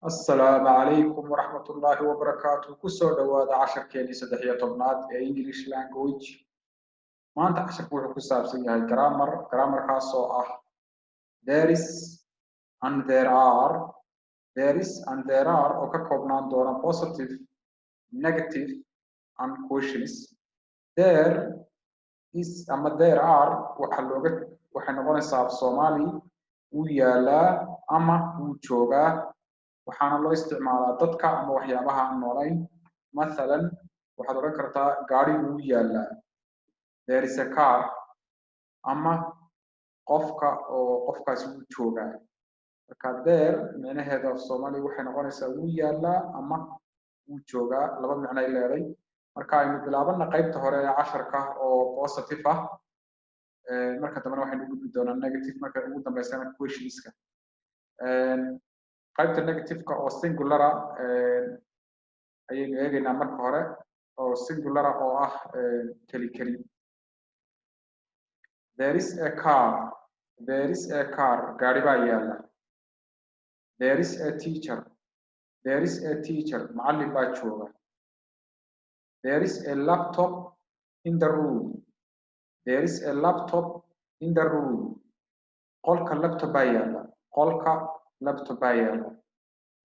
السلام عليكم ورحمة الله وبركاته. كسر دواد عشر كيني سدحية طبنات English language. ما أنت عشر كوه كسر سيها grammar خاصة there is and there are وككوبنان دوران positive negative and questions. there is أما there are وحنقول صار Soomaali ويالا أما وجوجا waxaana loo isticmaalaa dadka ama waxyaabaha aan noolayn مثلا waxaad oran kartaa gaari uu yaala there is a car ama qofkaasi uu jooga marka there macnaheedu af Soomaali waxay noqonaysaa uu yaala ama uu jooga laba macno ay leedahay marka aynu bilaabana qaybta hore ee casharka oo positive ah marka dambana waxaynu gudbi doonaa negative marka ugu dambeysana questionska qaybta negative-ka oo singular ayaynu eegaynaa marka hore oo singular oo ah keli there is a car gaari baa yaala there is a teacher macallin baa jooga there is a laptop in the room qolka laptop baa yaala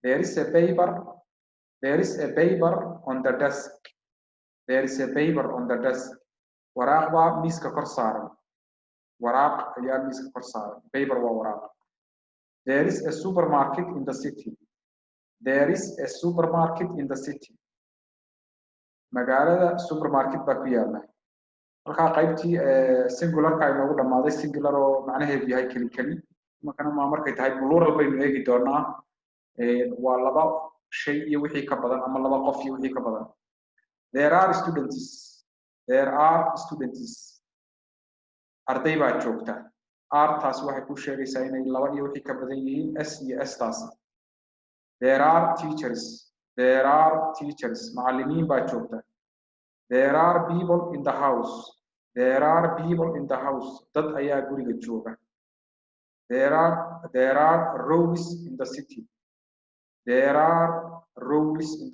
there is a paper on the desk waraaq baa miiska kor saaran paper waa waraaq there is a supermarket in the city magaalada supermarket baa ku yaala halka qaybtii singular-ka ay noogu dhamaaday singular oo macnaheedu yahay keli markay tahay plural baynu eegi doonaa waa laba shay iyo wixii ka badan ama laba qof iyo wixii ka badan there are students arday baa joogta taas waxay ku sheegaysaa inay laba iyo wixii ka badan yihiin s iyo s taas there are teachers macallimiin baa joogta there are people in the house dad ayaa guriga jooga there are roads in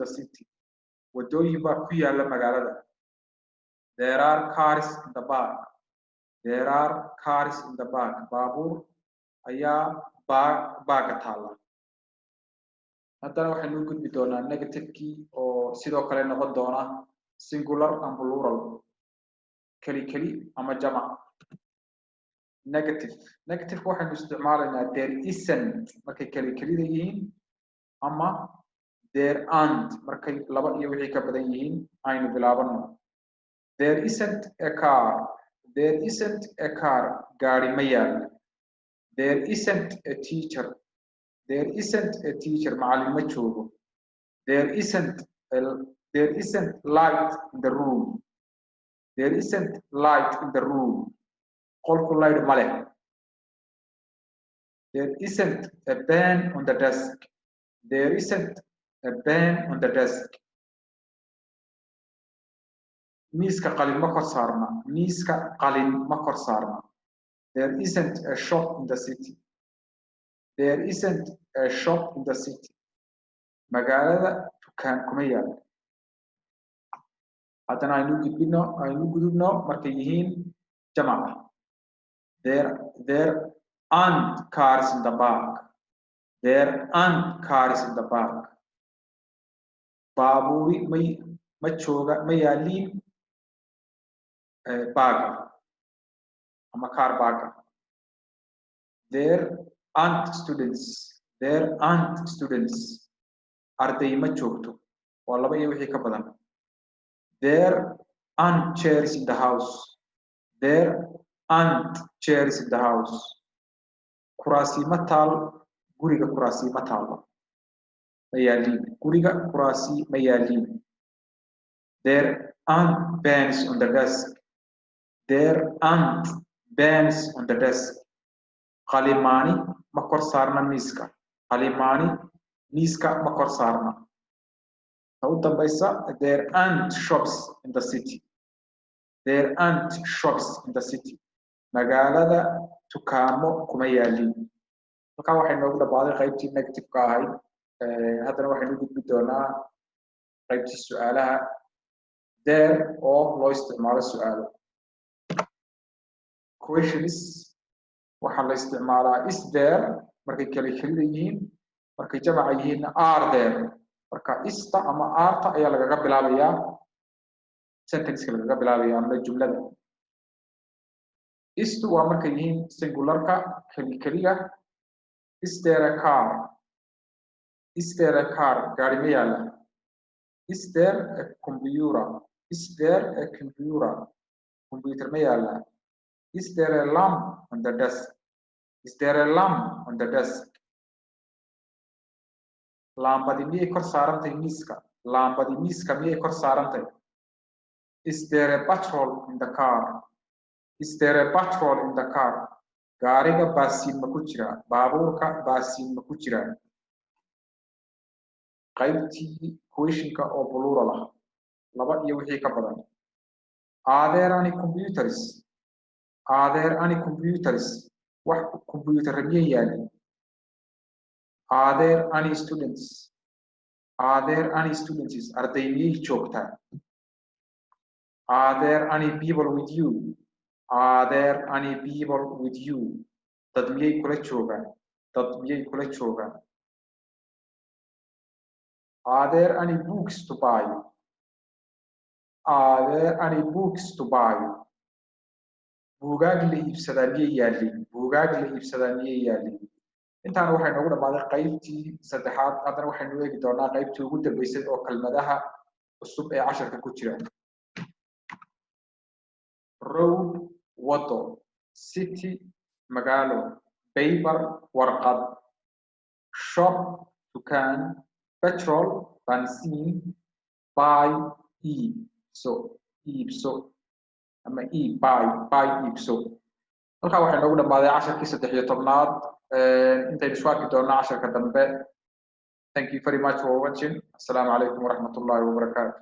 the city wadooyin baa ku yaala magaalada there are cars in the back baabuur ayaa baaga taala haddana waxaynu u gudbi doonaa negative-kii oo sidoo kale noqon doona singular and plural keli ama jamac negative waxaynu isticmaalaynaa there isn't markay kelida yihiin ama there aren't markay laba iyo wixii ka badan yihiin aynu bilaabano there isn't a car gaari ma yaala there isn't a teacher macallin ma joogo there isn't light in the room qolku light ma leh there isn't a pen on the desk miiska qalin ma kor saarna there isn't a shop in the city magaalada dukaan kuma yaala haddana aynu gudubno markay yihiin jamac there aren't cars in the back baabuuri ma yaaliin baaga ama car baaga there aren't students arday ma joogto waa laba iyo wixii ka badan there aren't chairs in the house kuraasi ma taal guriga kuraasi ma taalo kuraasi ma yaaliin there aren't pens on the desk qalimaani ma kor saarna miiska ma kor saarna ta u dambaysa there aren't shops in the city magaalada dukaamo kuma yaaliin halkaa waxay noogu dhamaaday qaybtii negative-ka ahayd haddana waxaynu gudbi doonaa qaybtii su'aalaha there oo loo isticmaalo su'aalo questions waxaa la isticmaalaa is there markay kala kelida yihiin markay jamaca yihiin are there marka ista ama arta ayaa lagaga bilaabayaa sentence lagaga bilaabayaa ama jumlada istu waa markay yihiin singularka keliya is there a car is there a car gaari ma yaala is there a computer is there a computer ma yaala is there a lamp on the desk is there a lamp on the desk laambadi miyay kor saarantahay miiska laambadi miiska miyay kor saarantahay is there a petrol in the car is there a petrol in the car gaariga baasiin ma ku jira baabuurka baasiin ma ku jira qaybtii questionka oo plural ah laba iyo wixii ka badan are there any computers are there any computers wax computer miyay yaalin are there any students are there any students arday miyay joogtaa are there any people with you are there any people with you dad miyay kula joogaan are there any books to buy are there any books to buy buugaag la iibsadaa miyay yaalin intaana waxay noogu dhamaaday qaybtii saddexaad haddana waxaynu eegi doonaa qaybtii ugu dambeysay oo kelmadaha cusub ee casharka ku jira road wado city magaalo paper warqad shop dukaan petrol benzine buy iibso ama buy iibso halkaa waxay noogu dhamaaday casharkii 13aad intaynu isku arki doonaa casharka dambe thank you very much for watching assalamu alaikum warahmatullahi wabarakatuh